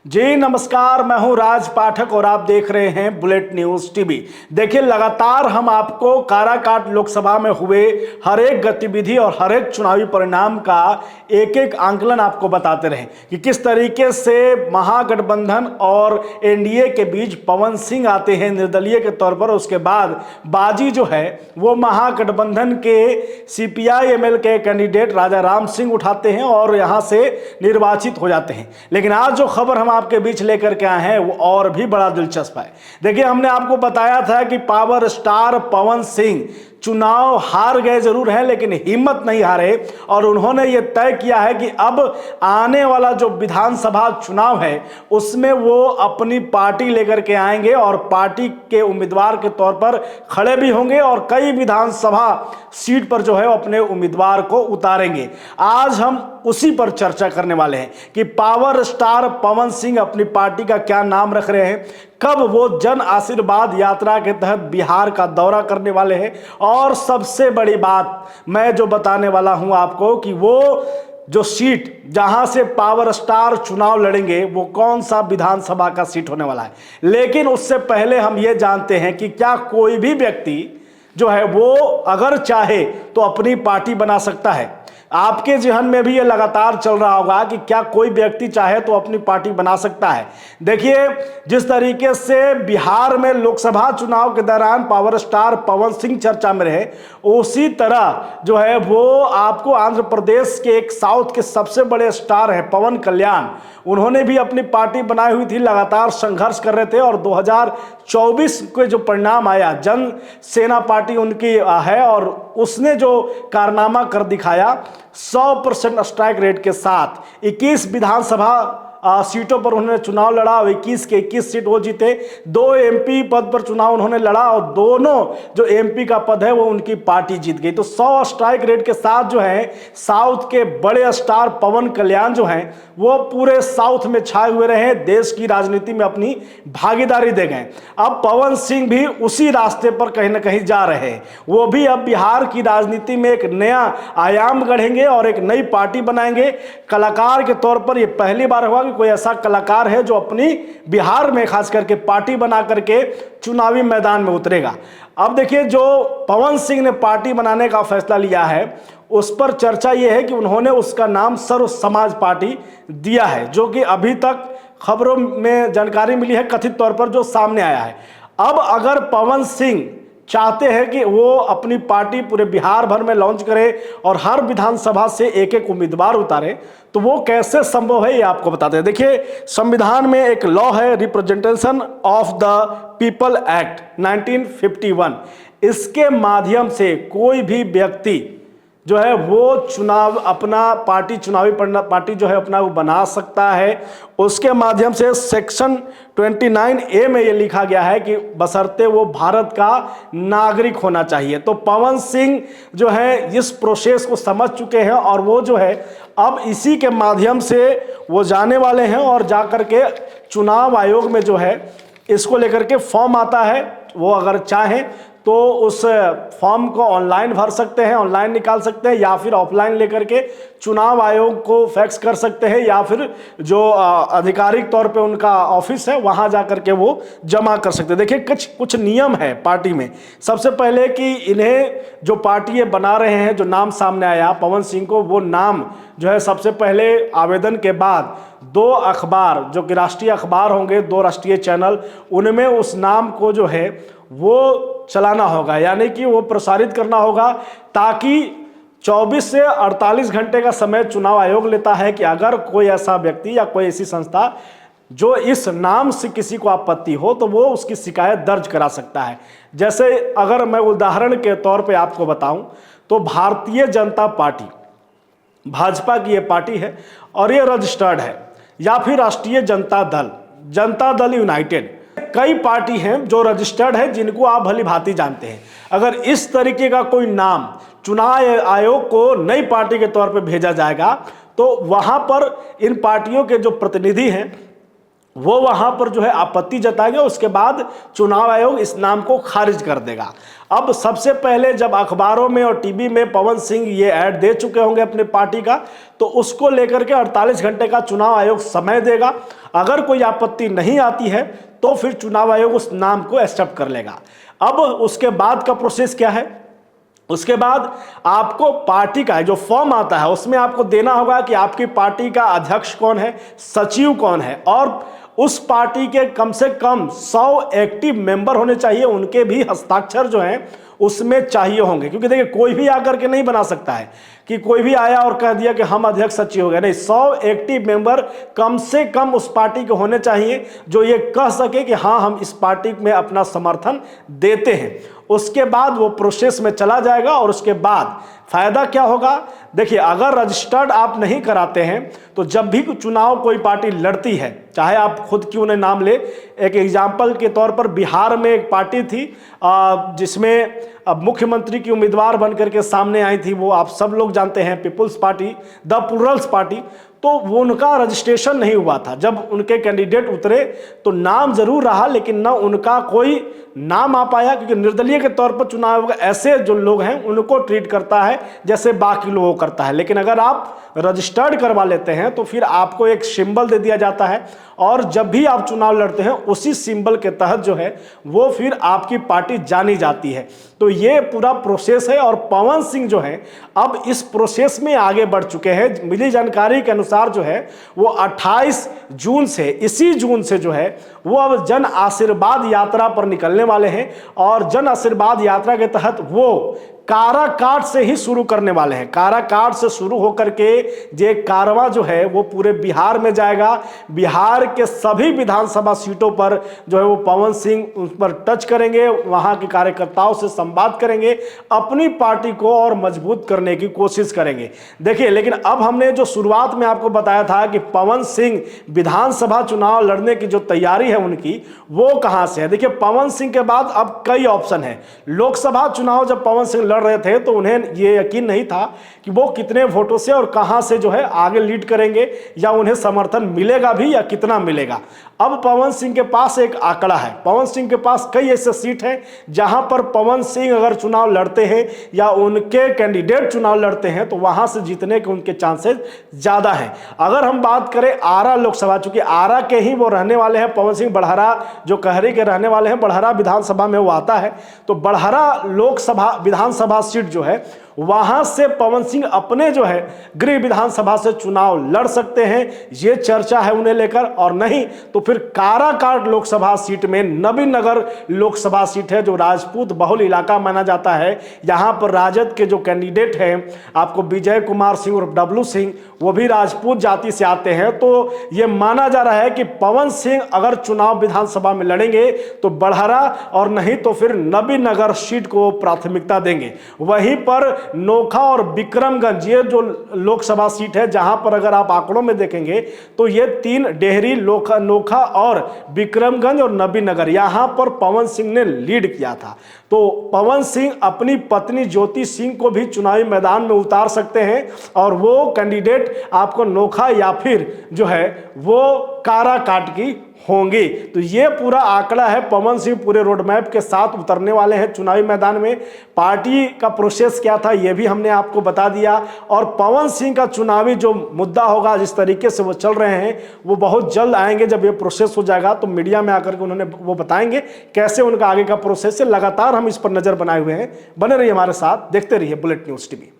जी नमस्कार, मैं हूं राज पाठक और आप देख रहे हैं बुलेट न्यूज टीवी। देखिए, लगातार हम आपको काराकाट लोकसभा में हुए हर एक गतिविधि और हर एक चुनावी परिणाम का एक एक आंकलन आपको बताते रहे कि किस तरीके से महागठबंधन और एनडीए के बीच पवन सिंह आते हैं निर्दलीय के तौर पर। उसके बाद बाजी जो है वो महागठबंधन के सीपीआई एमएल के कैंडिडेट राजा राम सिंह उठाते हैं और यहां से निर्वाचित हो जाते हैं। लेकिन आज जो खबर हम आपके बीच लेकर के आए हैं वो और भी बड़ा दिलचस्प है। देखिए, हमने आपको बताया था कि पावर स्टार पवन सिंह चुनाव हार गए जरूर है लेकिन हिम्मत नहीं हारे और उन्होंने ये तय किया है कि अब आने वाला जो विधानसभा चुनाव है उसमें वो अपनी पार्टी लेकर के आएंगे और पार्टी के उम्मीदवार के तौर पर खड़े भी होंगे और कई विधानसभा सीट पर जो है अपने उम्मीदवार को उतारेंगे। आज हम उसी पर चर्चा करने वाले हैं कि पावर स्टार पवन सिंह अपनी पार्टी का क्या नाम रख रहे हैं, कब वो जन आशीर्वाद यात्रा के तहत बिहार का दौरा करने वाले हैं और सबसे बड़ी बात मैं जो बताने वाला हूं आपको कि वो जो सीट जहां से पावर स्टार चुनाव लड़ेंगे वो कौन सा विधानसभा का सीट होने वाला है। लेकिन उससे पहले हम ये जानते हैं कि क्या कोई भी व्यक्ति जो है वो अगर चाहे तो अपनी पार्टी बना सकता है। आपके जहन में भी ये लगातार चल रहा होगा कि क्या कोई व्यक्ति चाहे तो अपनी पार्टी बना सकता है। देखिए, जिस तरीके से बिहार में लोकसभा चुनाव के दौरान पावर स्टार पवन सिंह चर्चा में रहे, उसी तरह जो है वो आपको आंध्र प्रदेश के एक साउथ के सबसे बड़े स्टार है पवन कल्याण, उन्होंने भी अपनी पार्टी बनाई हुई थी, लगातार संघर्ष कर रहे थे और 2024 के जो परिणाम आया, जन सेना पार्टी उनकी है और उसने जो कारनामा कर दिखाया 100% स्ट्राइक रेट के साथ 21 विधानसभा सीटों पर उन्होंने चुनाव लड़ा और 21 के 21 सीट वो जीते। 2 एमपी पद पर चुनाव उन्होंने लड़ा और दोनों जो एमपी का पद है वो उनकी पार्टी जीत गई। तो 100 स्ट्राइक रेट के साथ जो है साउथ के बड़े स्टार पवन कल्याण जो हैं वो पूरे साउथ में छाए हुए रहे, देश की राजनीति में अपनी भागीदारी दे गए। अब पवन सिंह भी उसी रास्ते पर कहीं ना कहीं जा रहे हैं। वो भी अब बिहार की राजनीति में एक नया आयाम गढ़ेंगे और एक नई पार्टी बनाएंगे। कलाकार के तौर पर यह पहली बार हुआ कि कोई ऐसा कलाकार है जो अपनी बिहार में खास करके पार्टी बना करके चुनावी मैदान में उतरेगा। अब देखिए, जो पवन सिंह ने पार्टी बनाने का फैसला लिया है उस पर चर्चा यह है कि उन्होंने उसका नाम सर्व समाज पार्टी दिया है, जो कि अभी तक खबरों में जानकारी मिली है, कथित तौर पर जो सामने आया है। अब अगर पवन सिंह चाहते हैं कि वो अपनी पार्टी पूरे बिहार भर में लॉन्च करे और हर विधानसभा से एक एक उम्मीदवार उतारे, तो वो कैसे संभव है ये आपको बताते हैं। देखिए, संविधान में एक लॉ है representation of the people act 1951, इसके माध्यम से कोई भी व्यक्ति जो है वो चुनाव अपना चुनावी पार्टी जो है अपना वो बना सकता है। उसके माध्यम से सेक्शन 29A में ये लिखा गया है कि बशर्ते वो भारत का नागरिक होना चाहिए। तो पवन सिंह जो है इस प्रोसेस को समझ चुके हैं और वो जो है अब इसी के माध्यम से वो जाने वाले हैं और जाकर के चुनाव आयोग में जो है इसको लेकर के फॉर्म आता है, वो अगर चाहें तो उस फॉर्म को ऑनलाइन भर सकते हैं, ऑनलाइन निकाल सकते हैं, या फिर ऑफलाइन लेकर के चुनाव आयोग को फैक्स कर सकते हैं, या फिर जो आधिकारिक तौर पे उनका ऑफिस है वहां जाकर के वो जमा कर सकते हैं। देखिए, कुछ नियम है पार्टी में। सबसे पहले कि इन्हें जो पार्टी ये बना रहे हैं, जो नाम सामने आया पवन सिंह को, वो नाम जो है सबसे पहले आवेदन के बाद 2 अखबार जो कि राष्ट्रीय अखबार होंगे, 2 राष्ट्रीय चैनल, उनमें उस नाम को जो है वो चलाना होगा, यानी कि वो प्रसारित करना होगा, ताकि 24 से 48 घंटे का समय चुनाव आयोग लेता है कि अगर कोई ऐसा व्यक्ति या कोई ऐसी संस्था जो इस नाम से किसी को आपत्ति हो तो वो उसकी शिकायत दर्ज करा सकता है। जैसे अगर मैं उदाहरण के तौर पे आपको बताऊं तो भारतीय जनता पार्टी, भाजपा की ये पार्टी है और ये रजिस्टर्ड है, या फिर राष्ट्रीय जनता दल यूनाइटेड, कई पार्टी हैं जो रजिस्टर्ड है जिनको आप भली भांति जानते हैं। अगर इस तरीके का कोई नाम चुनाव आयोग को नई पार्टी के तौर पर भेजा जाएगा तो वहां पर इन पार्टियों के जो प्रतिनिधि हैं वो वहां पर जो है आपत्ति जताएंगे, उसके बाद चुनाव आयोग इस नाम को खारिज कर देगा। अब सबसे पहले जब अखबारों में और टीवी में पवन सिंह ये ऐड दे चुके होंगे अपने पार्टी का, तो उसको लेकर के 48 घंटे का चुनाव आयोग समय देगा। अगर कोई आपत्ति नहीं आती है तो फिर चुनाव आयोग उस नाम को एक्सेप्ट कर लेगा। अब उसके बाद का प्रोसेस क्या है, उसके बाद आपको पार्टी का जो फॉर्म आता है उसमें आपको देना होगा कि आपकी पार्टी का अध्यक्ष कौन है, सचिव कौन है, और उस पार्टी के कम से कम 100 एक्टिव मेंबर होने चाहिए, उनके भी हस्ताक्षर जो हैं उसमें चाहिए होंगे। क्योंकि देखिए कोई भी आकर के नहीं बना सकता है कि कोई भी आया और कह दिया कि हम अध्यक्ष सचिव हो गए, नहीं, 100 एक्टिव मेंबर कम से कम उस पार्टी के होने चाहिए जो ये कह सके कि हाँ हम इस पार्टी में अपना समर्थन देते हैं। उसके बाद वो प्रोसेस में चला जाएगा और उसके बाद फायदा क्या होगा, देखिए अगर रजिस्टर्ड आप नहीं कराते हैं तो जब भी चुनाव कोई पार्टी लड़ती है, चाहे आप खुद क्यों न नाम ले, एक एग्जाम्पल के तौर पर बिहार में एक पार्टी थी जिसमें अब मुख्यमंत्री की उम्मीदवार बनकर के सामने आई थी, वो आप सब लोग जानते हैं, peoples party, the plurals party. तो वो उनका रजिस्ट्रेशन नहीं हुआ था। जब उनके कैंडिडेट उतरे तो नाम जरूर रहा लेकिन ना उनका कोई नाम आ पाया, क्योंकि निर्दलीय के तौर पर चुनाव ऐसे जो लोग हैं उनको ट्रीट करता है जैसे बाकी लोगों को करता है। लेकिन अगर आप रजिस्टर्ड करवा लेते हैं तो फिर आपको एक सिंबल दे दिया जाता है और जब भी आप चुनाव लड़ते हैं उसी सिंबल के तहत जो है वो फिर आपकी पार्टी जानी जाती है। तो ये पूरा प्रोसेस है और पवन सिंह जो है अब इस प्रोसेस में आगे बढ़ चुके हैं। मिली जानकारी के अनुसार जो है वो 28 जून से, इसी जून से जो है वो अब जन आशीर्वाद यात्रा पर निकलने वाले हैं और जन आशीर्वाद यात्रा के तहत वो काराकाट से ही शुरू करने वाले हैं। काराकाट से शुरू होकर के ये कारवां जो है वो पूरे बिहार में जाएगा। बिहार के सभी विधानसभा सीटों पर जो है वो पवन सिंह उस पर टच करेंगे, वहां के कार्यकर्ताओं से संवाद करेंगे, अपनी पार्टी को और मजबूत करने की कोशिश करेंगे। देखिए, लेकिन अब हमने जो शुरुआत में आपको बताया था कि पवन सिंह विधानसभा चुनाव लड़ने की जो तैयारी है उनकी, वो कहां से है। देखिए, पवन सिंह के बाद अब कई ऑप्शन है। लोकसभा चुनाव जब पवन सिंह लड़ रहे थे तो उन्हें ये यकीन नहीं था कि वो कितने वोटों से और कहां से जो है आगे लीड करेंगे या उन्हें समर्थन मिलेगा भी या कितना मिलेगा। अब पवन सिंह के पास एक आंकड़ा है। पवन सिंह के पास कई ऐसे सीट हैं जहां पर पवन सिंह अगर चुनाव लड़ते हैं या उनके कैंडिडेट चुनाव लड़ते हैं तो वहां से जीतने के उनके चांसेस ज्यादा हैं। अगर हम बात करें आरा लोकसभा, चूंकि आरा के ही वो रहने वाले हैं, पवन सिंह बड़हरा जो कहरी के रहने वाले हैं, बड़हरा विधानसभा में वो आता है, तो बड़हरा लोकसभा विधानसभा सीट जो है वहां से पवन सिंह अपने जो है गृह विधानसभा से चुनाव लड़ सकते हैं। ये चर्चा है उन्हें लेकर। और नहीं तो फिर काराकाट लोकसभा सीट में, नबीनगर लोकसभा सीट है जो राजपूत बहुल इलाका माना जाता है, यहां पर राजद के जो कैंडिडेट हैं आपको विजय कुमार सिंह और डब्लू सिंह, वो भी राजपूत जाति से आते हैं। तो ये माना जा रहा है कि पवन सिंह अगर चुनाव विधानसभा में लड़ेंगे तो बड़हरा और नहीं तो फिर नबीनगर सीट को प्राथमिकता देंगे। वहीं पर नोखा और विक्रमगंज, ये जो लोकसभा सीट है जहां पर अगर आप आंकड़ों में देखेंगे तो ये तीन, डेहरी, नोखा और विक्रमगंज और नबीनगर, यहां पर पवन सिंह ने लीड किया था। तो पवन सिंह अपनी पत्नी ज्योति सिंह को भी चुनावी मैदान में उतार सकते हैं और वो कैंडिडेट आपको नोखा या फिर जो है वो काराकाट की होंगी। तो ये पूरा आंकड़ा है। पवन सिंह पूरे रोड मैप के साथ उतरने वाले हैं चुनावी मैदान में। पार्टी का प्रोसेस क्या था ये भी हमने आपको बता दिया और पवन सिंह का चुनावी जो मुद्दा होगा, जिस तरीके से वो चल रहे हैं, वो बहुत जल्द आएंगे। जब ये प्रोसेस हो जाएगा तो मीडिया में आकर के उन्होंने वो बताएंगे कैसे उनका आगे का प्रोसेस है। लगातार हम इस पर नजर बनाए हुए हैं। बने रहिए हमारे साथ, देखते रहिए बुलेट न्यूज़ टीवी।